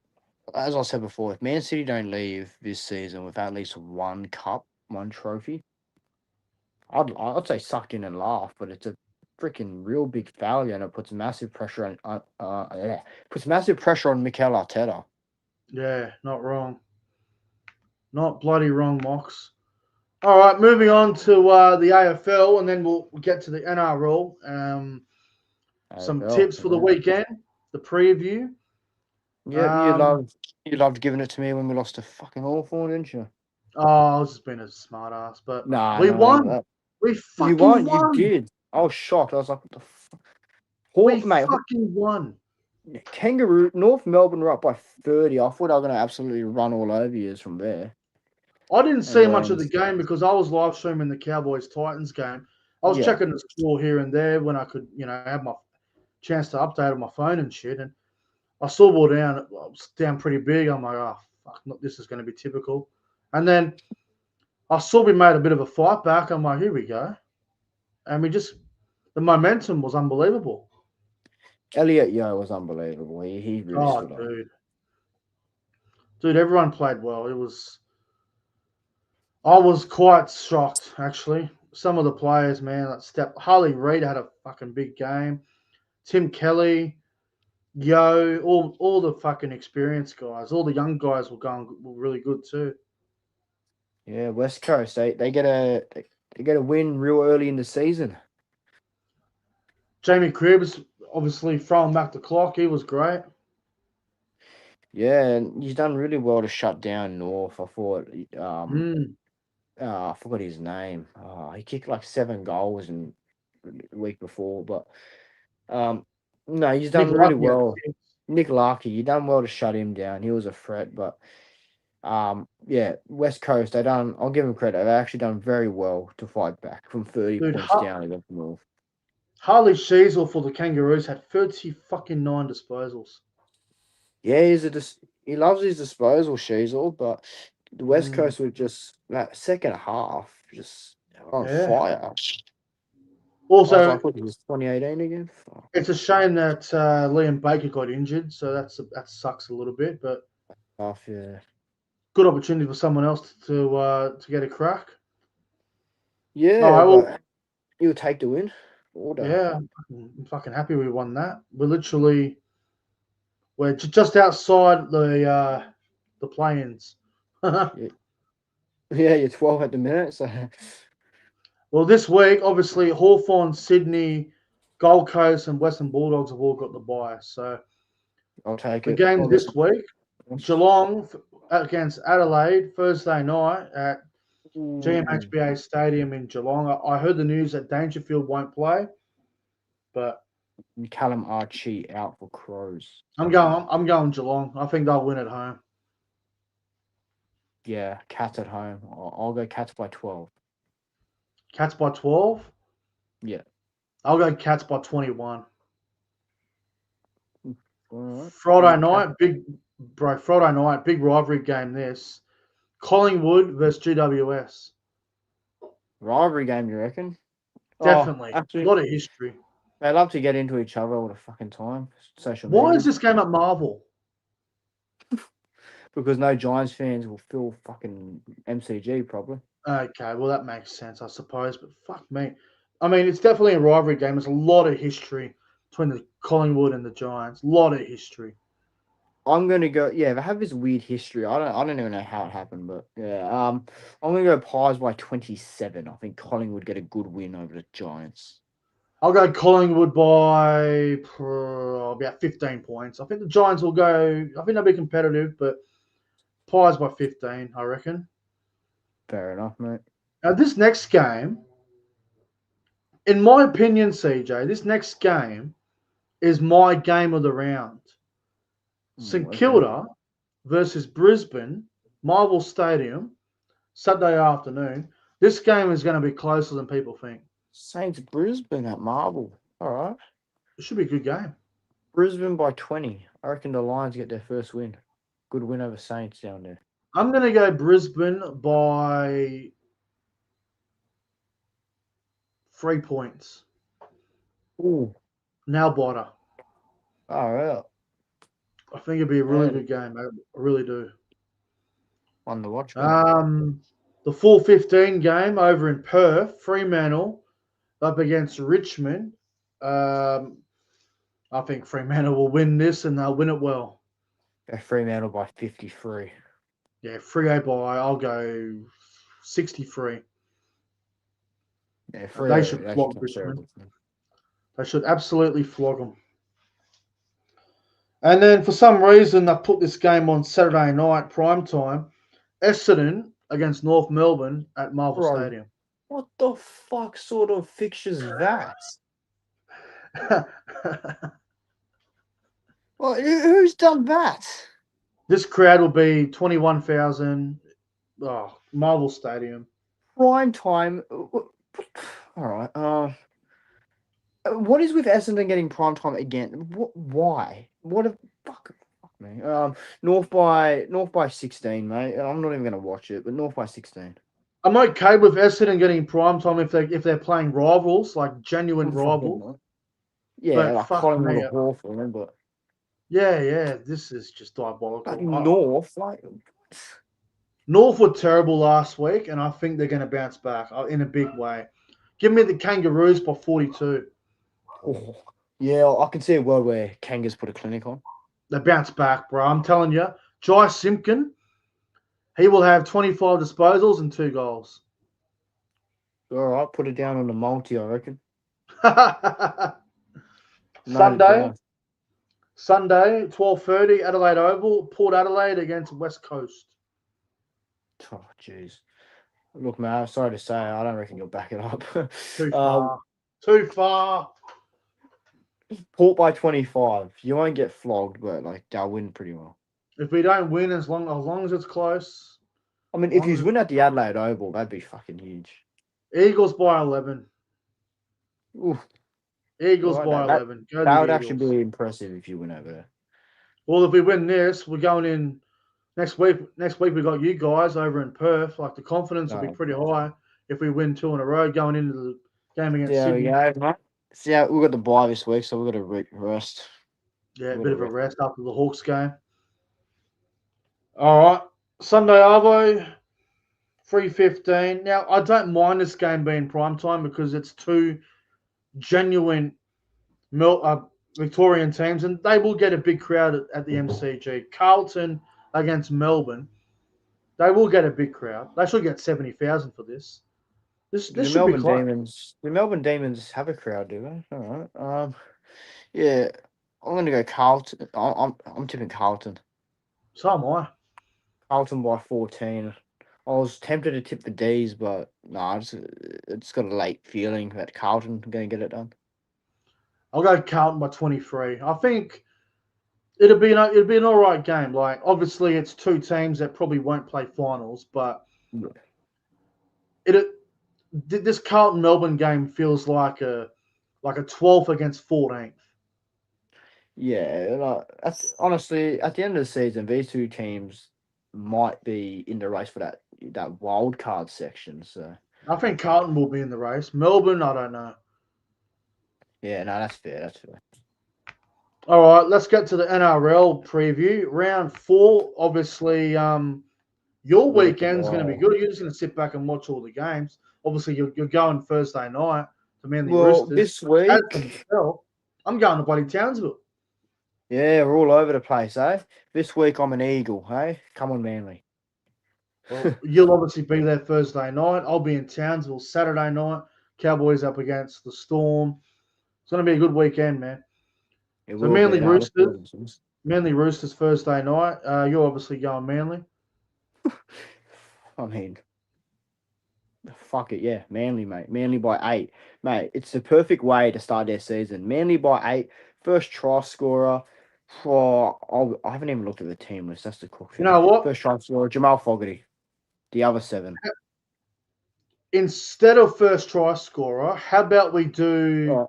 as I said before, if Man City don't leave this season with at least one cup, one trophy, I'd say sucked in and laugh, but it's a freaking real big failure, and it puts massive pressure on Mikel Arteta. Yeah, not wrong. Not bloody wrong, Mox. All right, moving on to the AFL, and then we'll get to the NRL. Some AFL, tips for the yeah. weekend, the preview. Yep, you loved giving it to me when we lost to fucking Hawthorn, didn't you? I was just being a smart ass, but Nah, we won. no, We you fucking won. You won. did. I was shocked. I was like, what the fuck? We Mate, fucking won. Kangaroo, North Melbourne were up by 30. I thought I was going to absolutely run all over you from there. I didn't see And much of the game because I was live streaming the Cowboys Titans game. I was yeah, checking the score here and there when I could, have my chance to update on my phone and shit. And I saw ball down. It was down pretty big. I'm like, oh fuck, this is going to be typical. And then I saw we made a bit of a fight back. I'm like, here we go. And the momentum was unbelievable. Elliot Yeo was unbelievable. He really stood up. Dude, everyone played well. I was quite shocked actually. Some of the players, man, Harley Reid had a fucking big game. Tim Kelly, Yo, all the fucking experienced guys, all the young guys were really good too. Yeah, West Coast. They get a win real early in the season. Jamie Cribbs obviously throwing back the clock. He was great. Yeah, and he's done really well to shut down North. I thought. I forgot his name. He kicked like 7 goals in the week before, but no, he's done really well. Nick Larkey, you done well to shut him down. He was a threat, but yeah, West Coast, I'll give him credit. They've actually done very well to fight back from 30 points down against North. Harley Sheasel for the Kangaroos had 30 fucking 9 disposals. Yeah, he loves his disposal, Sheasel, but the West Coast were just that second half just on fire. Also, what was 2018 again? It's a shame that Liam Baker got injured, so that sucks a little bit. But yeah, good opportunity for someone else to get a crack. Yeah, but you'll take the win. Yeah, I'm fucking happy we won that. We're just outside the play-ins. Yeah, you're 12 at the minute. So, well, this week, obviously, Hawthorn, Sydney, Gold Coast, and Western Bulldogs have all got the bye. So I'll take the game this week: Geelong against Adelaide Thursday night at GMHBA Stadium in Geelong. I heard the news that Dangerfield won't play, but Callum Archie out for Crows. I'm going Geelong. I think they'll win at home. Yeah, Cats at home. I'll go Cats by 12. Cats by 12? Yeah. I'll go Cats by 21. Right. Friday night, big rivalry game this. Collingwood versus GWS. Rivalry game, you reckon? Definitely. A lot of history. They love to get into each other all the fucking time. Social media. Why is this game at Marvel? Because no Giants fans will fill fucking MCG probably. Okay, well that makes sense, I suppose. But fuck me. I mean, it's definitely a rivalry game. There's a lot of history between the Collingwood and the Giants. A lot of history. I'm gonna go. Yeah, they have this weird history. I don't even know how it happened, but yeah. I'm gonna go Pies by 27. I think Collingwood get a good win over the Giants. I'll go Collingwood by about 15 points. I think the Giants will go. I think they'll be competitive, but Pies by 15, I reckon. Fair enough, mate. Now this next game, in my opinion, CJ, this next game is my game of the round. St Kilda versus Brisbane, Marvel Stadium, Saturday afternoon. This game is going to be closer than people think. Saints Brisbane at Marvel. All right. It should be a good game. Brisbane by 20. I reckon the Lions get their first win. Good win over Saints down there. I'm going to go Brisbane by 3 points. Ooh. Now Botter. All right. I think it'd be a really good game. I really do. On the watch. The full 15 game over in Perth, Fremantle up against Richmond. I think Fremantle will win this and they'll win it well. Fremantle by 53. Yeah, Freo by, I'll go 63. Yeah, They should flog Richmond. They should absolutely flog them. And then for some reason, they put this game on Saturday night, prime time. Essendon against North Melbourne at Marvel Stadium. What the fuck sort of fixtures that? Well, who's done that? This crowd will be 21,000. Oh, Marvel Stadium. Prime time. All right. What is with Essendon getting prime time again? Why? What a fuck me. North by 16, mate. I'm not even gonna watch it, but North by 16. I'm okay with Essendon getting prime time if they're playing rivals, like genuine rivals. Yeah, like Collingwood or Hawthorn, but yeah, this is just diabolical. But North, North were terrible last week, and I think they're going to bounce back in a big way. Give me the Kangaroos by 42. Oh, yeah, I can see a world where Kangas put a clinic on. They bounce back, bro. I'm telling you. Jai Simpkin, he will have 25 disposals and 2 goals. All right, put it down on the multi, I reckon. Sunday, 12:30, Adelaide Oval, Port Adelaide against West Coast. Oh, jeez. Look, man, I'm sorry to say, I don't reckon you'll back it up. Too far. Port by 25. You won't get flogged, but like they'll win pretty well. If we don't win, as long as it's close. I mean, if you win at the Adelaide Oval, that'd be fucking huge. Eagles by 11. Ooh. Eagles by 11. That would actually be impressive if you win over there. Well, if we win this, we're going in next week. Next week we got you guys over in Perth. Like the confidence will be pretty high if we win 2 in a row going into the game against Sydney. Yeah, we got the bye this week, so we've got to rest. Yeah, a bit of a rest after the Hawks game. All right, Sunday Arvo, 3:15. Now I don't mind this game being prime time because it's 2 genuine Victorian teams, and they will get a big crowd at the MCG. Carlton against Melbourne, they will get a big crowd. They should get 70,000 for this. This should be close. The Melbourne Demons have a crowd, do they? All right. Yeah, I'm going to go Carlton. I'm tipping Carlton. So am I. Carlton by 14. I was tempted to tip the D's, but no, it's got a late feeling that Carlton are going to get it done. I'll go Carlton by 23. I think it'll be an all right game. Like obviously, it's 2 teams that probably won't play finals, but this Carlton Melbourne game feels like a 12th against 14th. Yeah, honestly, at the end of the season, these 2 teams might be in the race for that wild card section. So I think Carlton will be in the race. Melbourne, I don't know. Yeah, no, that's fair. All right, let's get to the NRL preview. Round 4, obviously, your weekend's going to be good. You're just going to sit back and watch all the games. Obviously, you're going Thursday night to Manly Roosters. This week, I'm going to bloody Townsville. Yeah, we're all over the place, eh? This week, I'm an Eagle, hey? Come on, Manly. Well, you'll obviously be there Thursday night. I'll be in Townsville Saturday night. Cowboys up against the Storm. It's going to be a good weekend, man. So Manly Roosters Thursday night. You're obviously going Manly. I mean, fuck it, yeah. Manly, mate. Manly by 8. Mate, it's the perfect way to start their season. Manly by 8. First try scorer. I haven't even looked at the team list. That's the cook thing. You know what? First try scorer, Jamal Fogarty. The other 7. Instead of first try scorer, how about we do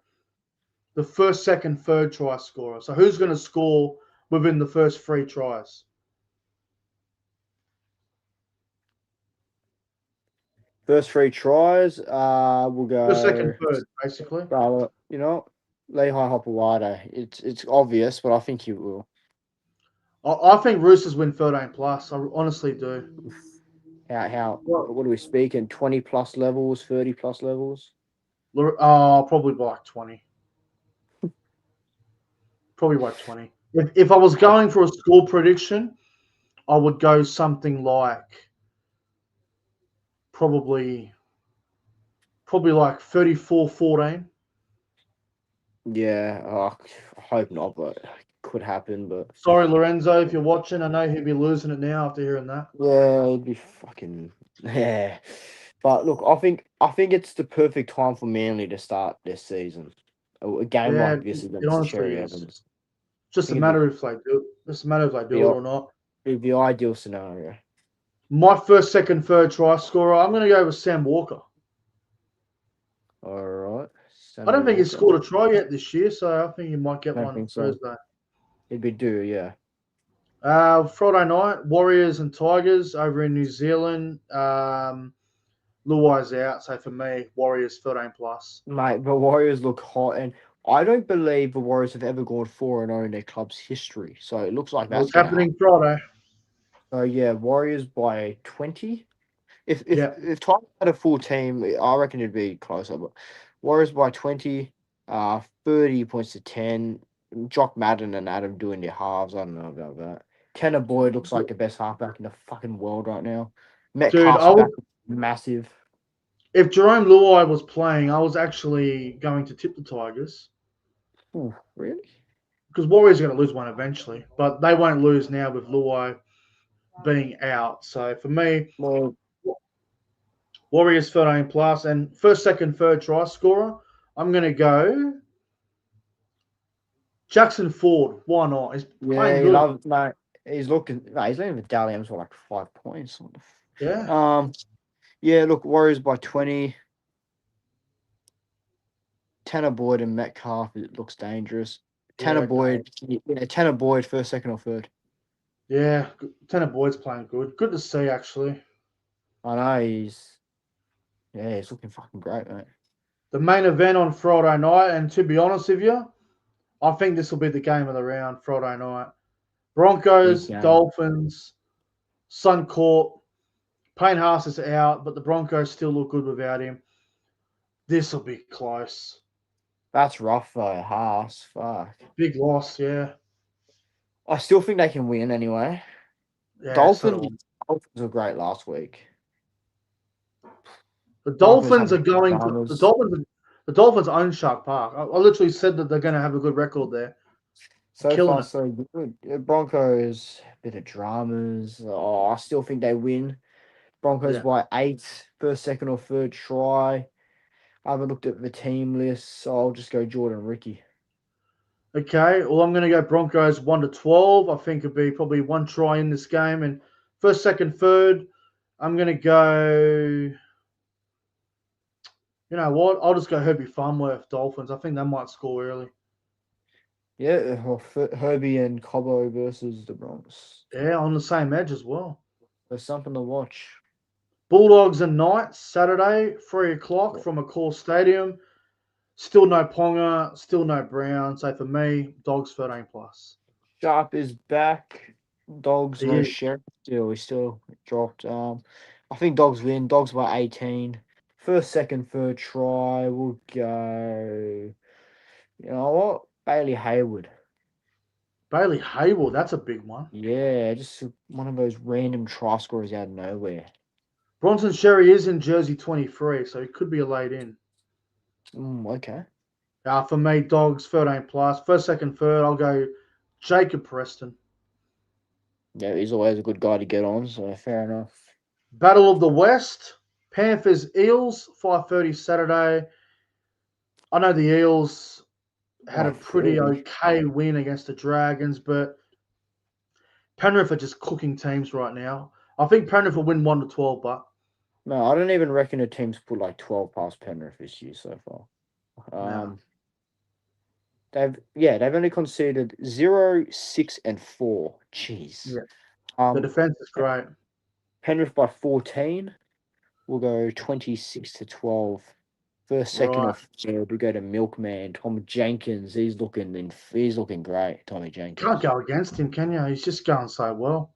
the first, second, third try scorer? So who's going to score within the first 3 tries? First 3 tries, we'll First, second, go. third, basically. You know, Lehigh Hopewada. It's obvious, but I think he will. I think Roosters win 13 plus. I honestly do. What are we speaking? 20 plus levels, 30 plus levels? Probably by 20. Probably by 20. If I was going for a score prediction, I would go something like probably like 34-14. Yeah, I hope not, but it could happen. But Sorry, Lorenzo, if you're watching. I know he'd be losing it now after hearing that. yeah, it'd be fucking yeah. But look, I think it's the perfect time for Manly to start this season. A game Yeah, like this it against honestly Cherry is. Evans. Just I a think it'd matter if they do it. Just a matter if they be, do it or not. it'd be the ideal scenario. My first, second, third try scorer, I'm going to go with Sam Walker. All right. I don't think he's Walker. scored a try yet this year, so I think he might get I don't one think so. Thursday. It'd be due, yeah. Friday night, Warriors and Tigers over in New Zealand. Luai's out, so for me, Warriors 13 plus. Mate, the Warriors look hot, and I don't believe the Warriors have ever gone 4-0 in their club's history. So it looks like Well, that's it's going to happen. happening Friday. So yeah, Warriors by 20. If Yeah. Tigers had a full team, I reckon it'd be closer. But Warriors by 20, 30 points to 10. Jock Madden and Adam doing their halves. I don't know about that. Tanner Boyd looks like the best halfback in the fucking world right now. Dude, Metcalf's back, massive. if Jerome Luai was playing, I was actually going to tip the Tigers. Ooh, really? Because Warriors are going to lose one eventually, but they won't lose now with Luai being out. So for me, Well, Warriors 13 plus, and first, second, third try scorer, I'm going to go Jackson Ford. Why not? He's yeah, playing he good. loves, mate. He's looking. Mate, he's leading with Dally M's for like 5 points. Yeah. Yeah. Look, Warriors by 20. Tanner Boyd and Metcalf. It looks dangerous. Tanner Yeah. Boyd. Yeah, Tanner Boyd first, second, or third. Yeah. Tanner Boyd's playing good. Good to see, actually. I know he's looking fucking great, mate. The main event on Friday night, and to be honest with you, I think this will be the game of the round Friday night. Broncos, Big game. Dolphins, Suncorp. Payne Haas is out, but the Broncos still look good without him. This will be close. That's rough though, Haas. Fuck. Big loss, yeah. I still think they can win anyway. Yeah, Dolphins were great last week. The Dolphins Broncos are going to dramas. the Dolphins own Shark Park. I literally said that they're going to have a good record there. So Killing far, it. so good. Broncos, bit of dramas. Oh, I still think they win. Broncos Yeah. by 8, first, second, or third try. I haven't looked at the team list, so I'll just go Jordan Ricky. Okay, well, I'm going to go Broncos 1-12. I think it'll be probably one try in this game. And first, second, third, I'm going to go. You know what? I'll just go Herbie Farmworth Dolphins. I think they might score early. Yeah, Herbie and Cobbo versus the Bronx. Yeah, on the same edge as well. There's something to watch. Bulldogs and Knights, Saturday, 3 o'clock from Accor Stadium. Still no Ponga, still no Brown. So for me, Dogs 13 plus. Sharp is back. Dogs, He no is. Sheriff still. He still dropped. I think Dogs win. Dogs by 18. First, second, third try. We'll go. You know what? Bailey Hayward. Bailey Hayward, that's a big one. Yeah, just one of those random try scorers out of nowhere. Bronson Sherry is in jersey 23, so he could be a late in. Okay. For me, Dogs 13 plus. First, second, third, I'll go Jacob Preston. Yeah, he's always a good guy to get on, so fair enough. Battle of the West, Panthers Eels, 5:30 Saturday. I know the Eels had a pretty okay win against the Dragons, but Penrith are just cooking teams right now. I think Penrith will win 1-12, but No, I don't even reckon the team's put like 12 past Penrith this year so far. no. They've only conceded 0, 6, and 4. Jeez. Yeah. The defense is great. Penrith by 14. We'll go 26-12. First, second, or Right. third, we go to Milkman, Tom Jenkins. He's looking great, Tommy Can't Jenkins. go against him, can you? He's just going so well.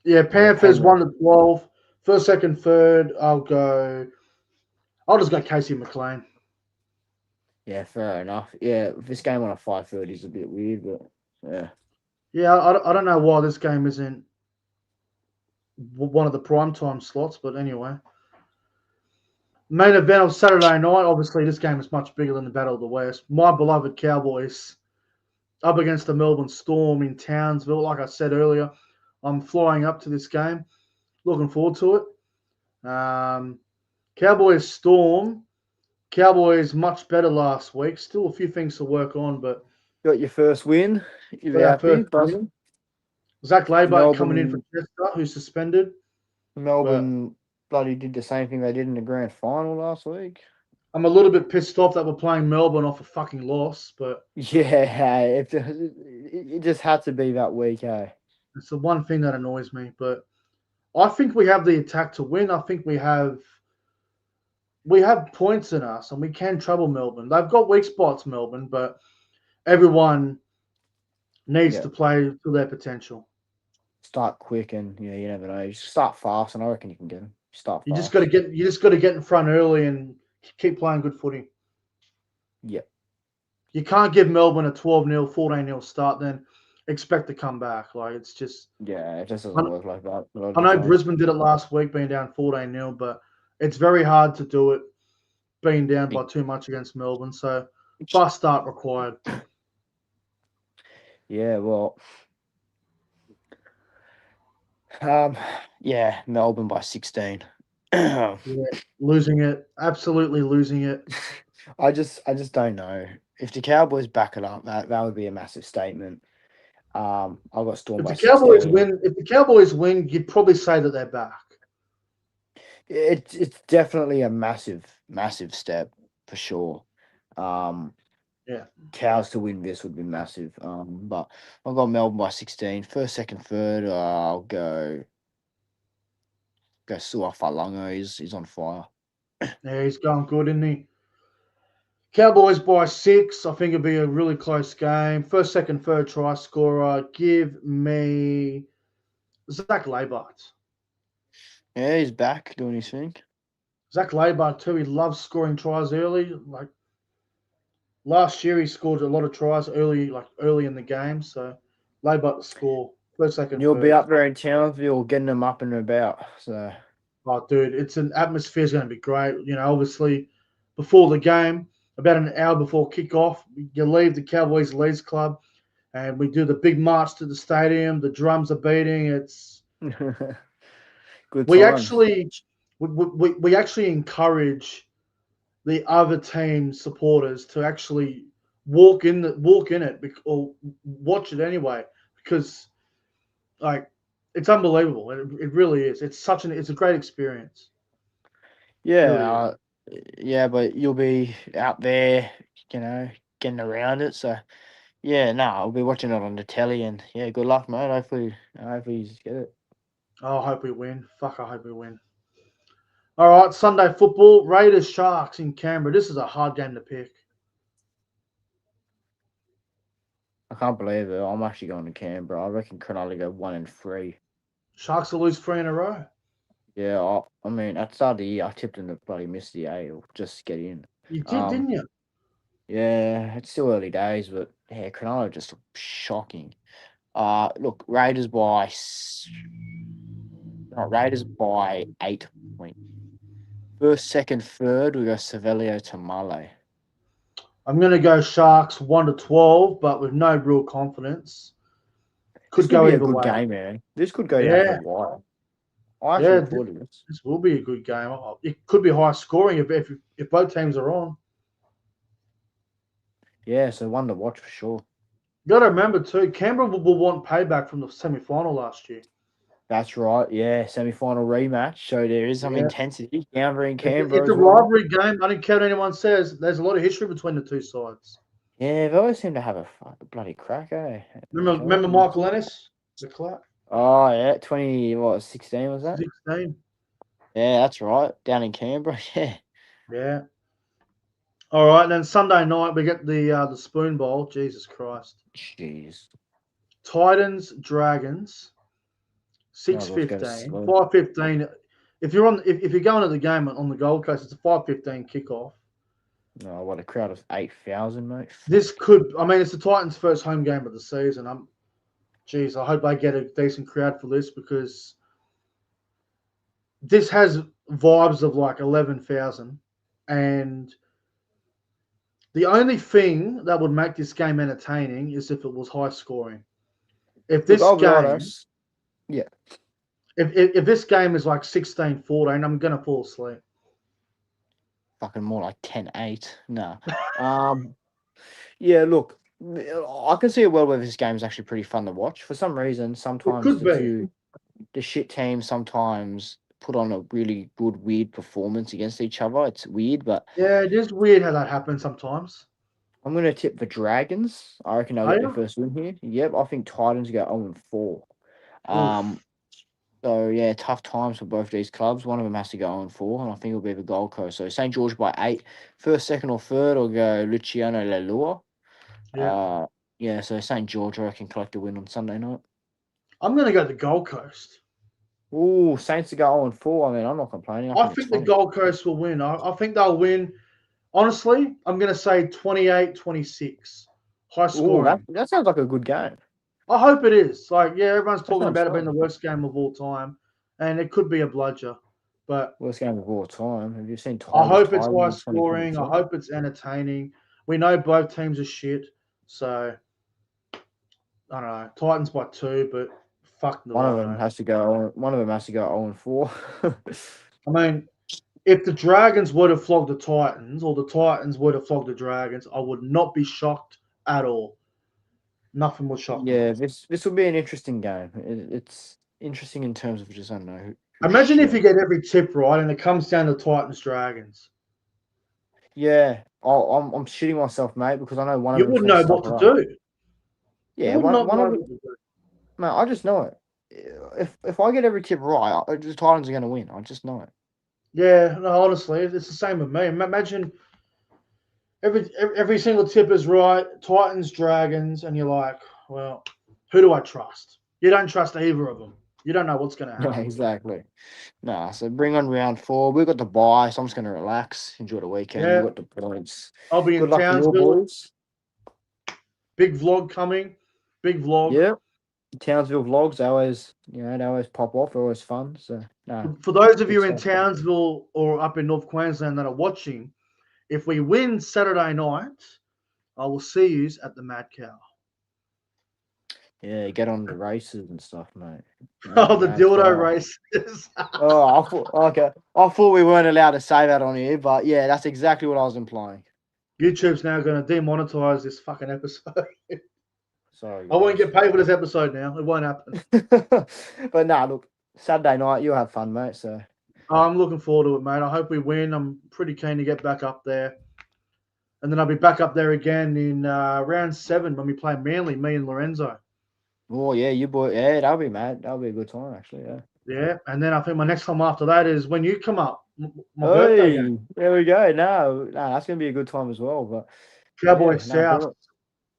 Yeah, Yeah, Panthers Penrith. 1-12. First, second, third. I'll just go Casey McLean. Yeah, fair enough. Yeah, this game on a 5:30 is a bit weird, but yeah. Yeah, I don't know why this game isn't one of the prime time slots, but anyway. Main event of Saturday night. Obviously, this game is much bigger than the Battle of the West. My beloved Cowboys up against the Melbourne Storm in Townsville. Like I said earlier, I'm flying up to this game. Looking forward to it. Cowboys Storm. Cowboys much better last week. Still a few things to work on, but Got your first win. You're got our happy, first but win. Zach Laybutt coming in for Melbourne, Chester, who's suspended. But Melbourne bloody did the same thing they did in the grand final last week. I'm a little bit pissed off that we're playing Melbourne off a fucking loss, but Yeah, it just had to be that week, eh? it's the one thing that annoys me. But I think we have the attack to win. I think we have points in us, and we can trouble Melbourne. They've got weak spots, Melbourne, but everyone needs to play to their potential. Start quick and yeah, you never know. You just start fast, and I reckon you can get them. Start fast. You just got to get in front early and keep playing good footy. Yep. You can't give Melbourne a 12-0, 14-0 start, then expect to come back. Like it's just it just doesn't work like that. I know Brisbane did it last week, being down 14-0, but it's very hard to do it being down by too much against Melbourne. So fast start required. Yeah, well, Melbourne by 16. Yeah, losing it, absolutely losing it. I just don't know if the Cowboys back it up. That would be a massive statement. I got Storm If by the Cowboys 16. win, you'd probably say that they're back. It's definitely a massive step for sure. Yeah, Cows to win this would be massive. But I've got Melbourne by 16. First, second, third. I'll go Suafalanga. He's on fire. Yeah, he's going good, isn't he? Cowboys by 6. I think it'll be a really close game. First, second, third try scorer. Give me Zach Laybutt. Yeah, he's back doing his thing. Zach Laybutt too. He loves scoring tries early. Like last year, he scored a lot of tries early in the game. So Laybutt to score first, second, You'll be third. up there in Townsville getting them up and about. So, Oh, dude, it's an atmosphere is going to be great. You know, obviously, before the game, about an hour before kickoff, you leave the Cowboys Leagues Club, and we do the big march to the stadium. The drums are beating. It's good. we times. actually we actually encourage the other team supporters to actually walk in it or watch it anyway, because like it's unbelievable. It really is. It's a great experience. Yeah, yeah, but you'll be out there, getting around it. So, yeah, no, I'll be watching it on the telly, and yeah, good luck, mate. Hopefully you just get it. Oh, I hope we win. Fuck, I hope we win. All right, Sunday football. Raiders Sharks in Canberra. This is a hard game to pick. I can't believe it. I'm actually going to Canberra. I reckon Cronulla go 1-3. Sharks will lose 3 in a row. Yeah, I mean, at the start of the year, I tipped them to bloody miss the A just to get in. You did, didn't you? Yeah, it's still early days, but yeah, Cronulla just look shocking. Look, Raiders by 8 points. First, second, third, we go Savelio to Male. I'm going to go Sharks 1-12, but with no real confidence. Could go be a either good way. game, man. This could go down to the wire. I actually look forward to this. This will be a good game. It could be high scoring if both teams are on. Yeah, so one to watch for sure. You got to remember too, Canberra will want payback from the semi-final last year. That's right. Yeah, semi-final rematch. So there is some intensity down there in Canberra. It's a rivalry game. I don't care what anyone says. There's a lot of history between the two sides. Yeah, they always seem to have a bloody crack, eh? Remember Michael Ennis? The Clark? Oh, yeah. 16 was that? 16. Yeah, that's right. Down in Canberra. Yeah. Yeah. All right, and then Sunday night we get the Spoon Bowl. Jesus Christ. Jeez. Titans, Dragons, Might as well go to 6:15, sleep. 5:15. If you're going to the game on the Gold Coast, it's a 5:15 kickoff. No, what a crowd of 8,000, mate. This could, I mean, it's the Titans' first home game of the season. I hope I get a decent crowd for this because this has vibes of like 11,000, and the only thing that would make this game entertaining is if it was high scoring. If Look, this I'll be game, honest. Yeah. if this game is like 16-14, I'm gonna fall asleep. Fucking more like 10-8. No. Yeah, look, I can see a world where this game is actually pretty fun to watch. For some reason, It sometimes could be. the shit teams sometimes put on a really good, weird performance against each other. It's weird, but Yeah, it is weird how that happens sometimes. I'm going to tip the Dragons. I reckon they'll Are get their you? first win here. Yep, I think Titans go 0-4. Oof. So yeah, tough times for both these clubs. One of them has to go 0-4, and I think it'll be the Gold Coast. So St. George by 8. First, second, or third, will go Luciano Leilua. Yeah. Yeah, so St. George, I reckon, collect a win on Sunday night. I'm gonna go to the Gold Coast. Ooh, Saints to go 0-4. I mean, I'm not complaining. I It's think the funny. Gold Coast will win. I think they'll win. Honestly, I'm going to say 28-26. High Ooh, scoring. that sounds like a good game. I hope it is. Like, yeah, everyone's That talking sounds about it being fun. the worst game of all time, and it could be a bludger. But Worst game of all time. Have you seen I Tigers hope it's Tigers high in scoring. I 2022? hope it's entertaining. We know both teams are shit, so I don't know. Titans by 2, but fuck do One of I them know. has to go. One of them has to go 0-4. I mean, if the Dragons were to flog the Titans, or the Titans were to flog the Dragons, I would not be shocked at all. Nothing would shock me. Yeah, this will be an interesting game. It's interesting in terms of just I don't know who's Imagine if shit. you get every tip right and it comes down to Titans Dragons. Yeah, I'm shitting myself, mate, because I know one of You them's wouldn't going to know suck what it to up. do. You Yeah, would not one know of them. what to do. Man, I just know it. If I get every tip right, the Titans are going to win. I just know it. Yeah, no, honestly, it's the same with me. Imagine every single tip is right, Titans, Dragons, and you're like, well, who do I trust? You don't trust either of them. You don't know what's going to Yeah, happen. exactly. Nah, so bring on round 4. We've got the bye, so I'm just going to relax, enjoy the weekend. Yeah, We've got the points. I'll be Good in luck to your Townsville. boys. Big vlog coming. Big vlog. Yeah, Townsville vlogs, they always pop off. They're always fun. So, nah, For those of good you in stuff. Townsville or up in North Queensland that are watching, if we win Saturday night, I will see you at the Mad Cow. Yeah, get on the races and stuff, mate. Oh, the Mad dildo cow. races. Oh, I thought we weren't allowed to say that on here, but yeah, that's exactly what I was implying. YouTube's now going to demonetize this fucking episode. Sorry, I won't guys. get paid for this episode now. It won't happen. But nah, look, Saturday night, you'll have fun, mate. So I'm looking forward to it, mate. I hope we win. I'm pretty keen to get back up there. And then I'll be back up there again in round 7 when we play Manly, me and Lorenzo. oh yeah, you boy, yeah, that'll be mad. That'll be a good time, actually. Yeah. Yeah. And then I think my next time after that is when you come up, my birthday game. There we go. No, that's gonna be a good time as well. But Cowboy yeah, no, South,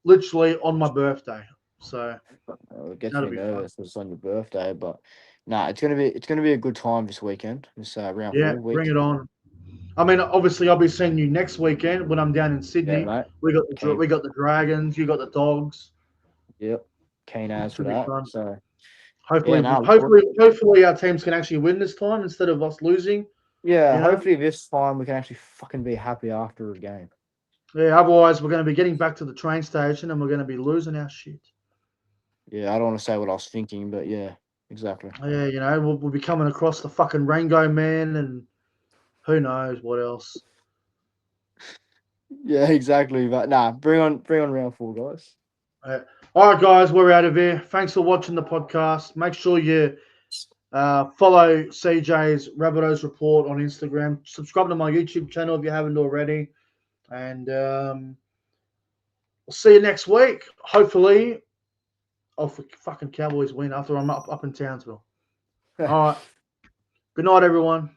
literally on my birthday. So it gets that'll me be fun. nervous. It's on your birthday, but nah, it's gonna be a good time this weekend. This round Yeah, 4 week. bring it on. I mean, obviously, I'll be seeing you next weekend when I'm down in Sydney. Yeah, mate. We got the Dragons. You got the Dogs. Yep, keen as for Should be that. fun. So Hopefully, yeah, no, hopefully, our teams can actually win this time instead of us losing. yeah. You know? Hopefully this time we can actually fucking be happy after a game. Yeah. Otherwise, we're going to be getting back to the train station and we're going to be losing our shit. Yeah, I don't want to say what I was thinking, but yeah, exactly. Yeah, you know, we'll be coming across the fucking Rainbow Man and who knows what else. Yeah, exactly. But nah, bring on round 4, guys. All right, guys, we're out of here. Thanks for watching the podcast. Make sure you follow CJ's Rabbitohs Report on Instagram. Subscribe to my YouTube channel if you haven't already. And we'll see you next week. Hopefully, fucking Cowboys win after I'm up in Townsville. All right. Good night, everyone.